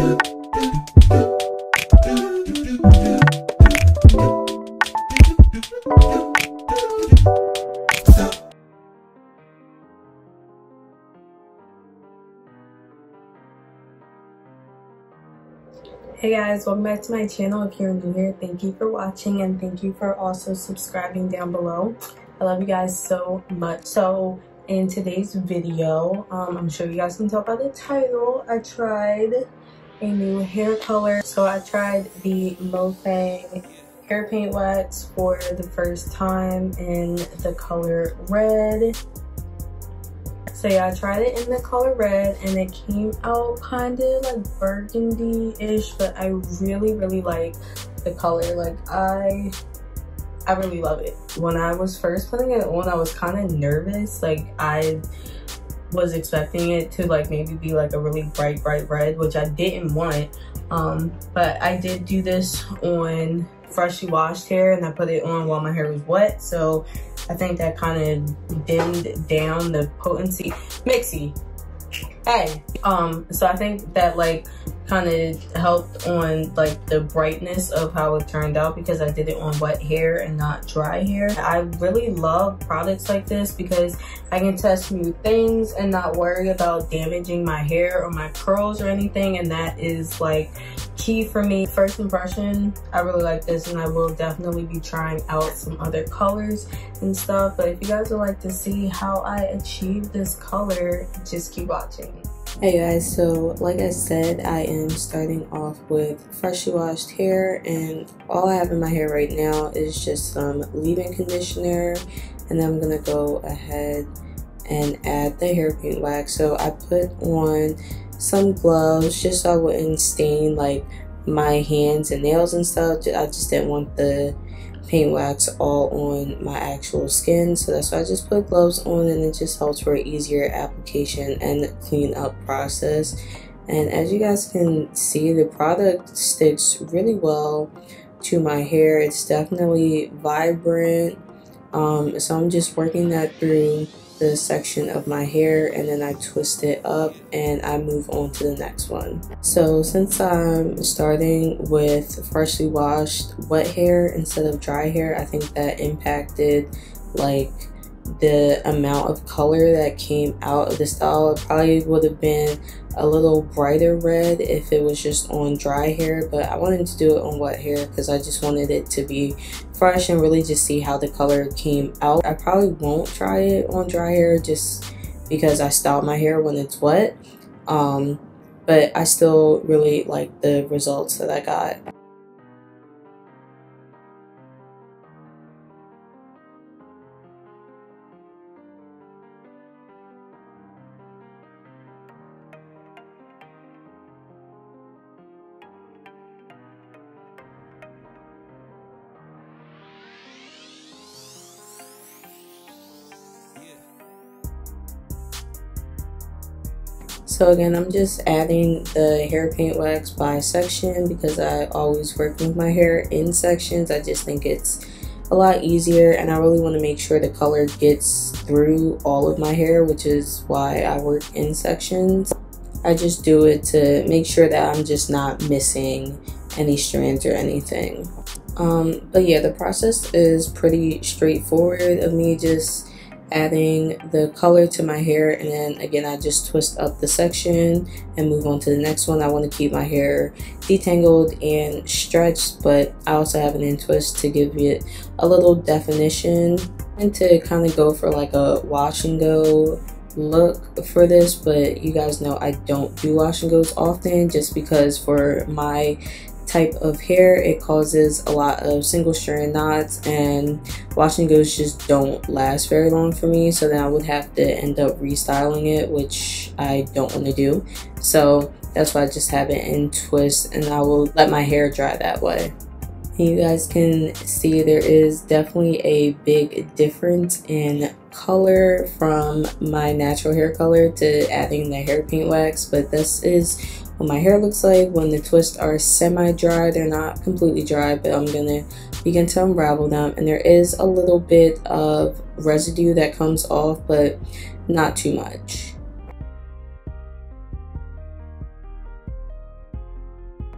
Hey guys, welcome back to my channel. If you're new here, thank you for watching and thank you for also subscribing down below. I love you guys so much. So in today's video, I'm sure you guys can tell by the title, I tried a new hair color. So I tried the MOFAJANG hair paint wax for the first time in the color red. So yeah, I tried it in the color red and it came out kind of like burgundy-ish, but I really like the color. Like I really love it. When I was first putting it on, I was kind of nervous. Like I was expecting it to like maybe be like a really bright red, which I didn't want. But I did do this on freshly washed hair and I put it on while my hair was wet. So I think that kind of dimmed down the potency. Mixie. Hey. So I think that like kind of helped on like the brightness of how it turned out because I did it on wet hair and not dry hair. I really love products like this because I can test new things and not worry about damaging my hair or my curls or anything, and that is like key for me. First impression, I really like this and I will definitely be trying out some other colors and stuff, but if you guys would like to see how I achieved this color, just keep watching. Hey guys, so like I said, I am starting off with freshly washed hair and all I have in my hair right now is just some leave-in conditioner, and then I'm gonna go ahead and add the hair paint wax. So I put on some gloves just so I wouldn't stain like my hands and nails and stuff. I just didn't want the paint wax all on my actual skin, so that's why I just put gloves on, and it just helps for an easier application and clean up process. And as you guys can see, the product sticks really well to my hair. It's definitely vibrant, so I'm just working that through the section of my hair and then I twist it up and I move on to the next one. So since I'm starting with freshly washed wet hair instead of dry hair, I think that impacted like the amount of color that came out of the style. It probably would have been a little brighter red if it was just on dry hair, but I wanted to do it on wet hair because I just wanted it to be fresh and really just see how the color came out. I probably won't try it on dry hair just because I style my hair when it's wet, but I still really like the results that I got. So again, I'm just adding the hair paint wax by section because I always work with my hair in sections. I just think it's a lot easier and I really want to make sure the color gets through all of my hair, which is why I work in sections. I just do it to make sure that I'm just not missing any strands or anything. But yeah, the process is pretty straightforward of me just adding the color to my hair, and then again I just twist up the section and move on to the next one. I want to keep my hair detangled and stretched, but I also have an in twist to give it a little definition and to kind of go for like a wash and go look for this. But you guys know I don't do wash and goes often just because for my type of hair it causes a lot of single strand knots and wash and goes just don't last very long for me, so then I would have to end up restyling it, which I don't want to do. So that's why I just have it in twist and I will let my hair dry that way. And you guys can see there is definitely a big difference in color from my natural hair color to adding the hair paint wax, but this is what my hair looks like when the twists are semi-dry. They're not completely dry, but I'm gonna begin to unravel them, and there is a little bit of residue that comes off, but not too much.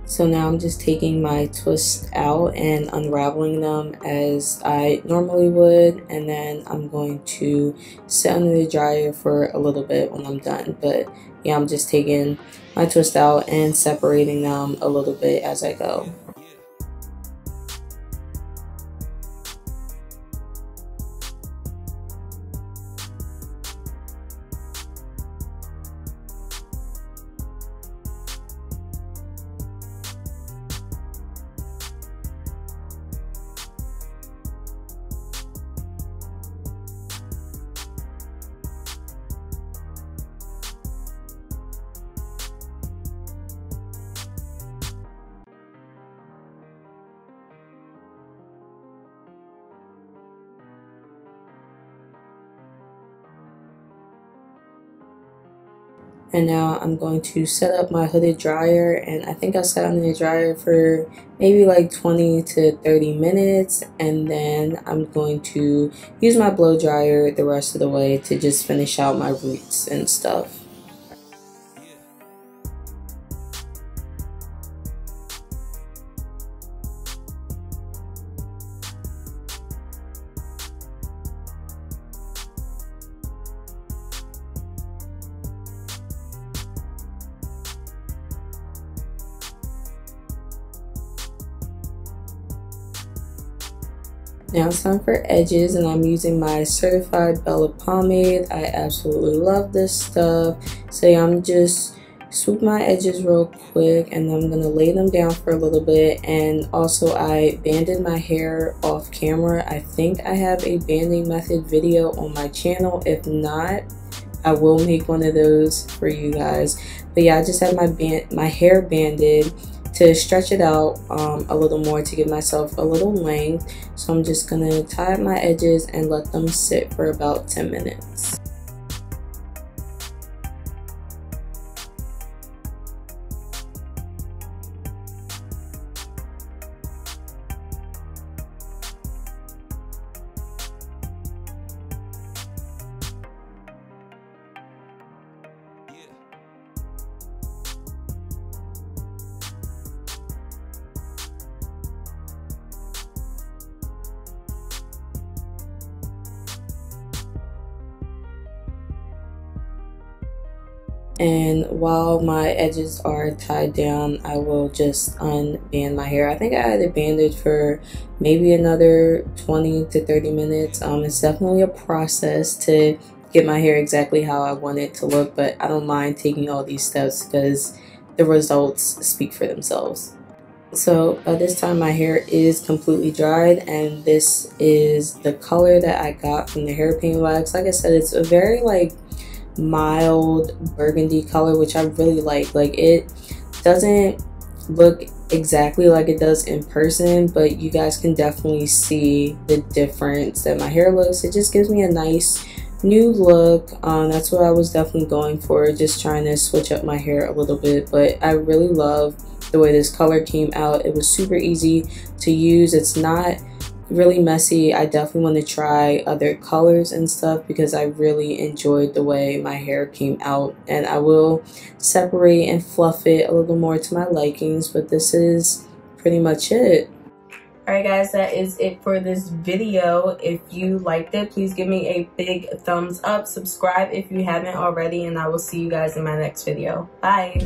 So now I'm just taking my twists out and unraveling them as I normally would, and then I'm going to sit under the dryer for a little bit when I'm done. But yeah, I'm just taking my twist out and separating them a little bit as I go. And now I'm going to set up my hooded dryer, and I think I sat under the dryer for maybe like 20 to 30 minutes, and then I'm going to use my blow dryer the rest of the way to just finish out my roots and stuff. Now it's time for edges, and I'm using my certified Bella pomade. I absolutely love this stuff. So yeah, I'm just swoop my edges real quick, and then I'm gonna lay them down for a little bit. And also I banded my hair off camera. I think I have a banding method video on my channel. If not, I will make one of those for you guys. But yeah, I just have my hair banded to stretch it out a little more, to give myself a little length. So I'm just gonna tie up my edges and let them sit for about 10 minutes. And while my edges are tied down, I will just unband my hair. I think I had it banded for maybe another 20 to 30 minutes. It's definitely a process to get my hair exactly how I want it to look, but I don't mind taking all these steps because the results speak for themselves. So by this time my hair is completely dried, and this is the color that I got from the hairpin wax. Like I said, it's a very mild burgundy color, which I really like. It doesn't look exactly like it does in person, but you guys can definitely see the difference that my hair looks. It just gives me a nice new look. That's what I was definitely going for, just trying to switch up my hair a little bit. But I really love the way this color came out. It was super easy to use. It's not really messy. I definitely want to try other colors and stuff because I really enjoyed the way my hair came out, and I will separate and fluff it a little more to my likings, but this is pretty much it. Alright guys, that is it for this video. If you liked it, please give me a big thumbs up, subscribe if you haven't already, and I will see you guys in my next video. Bye!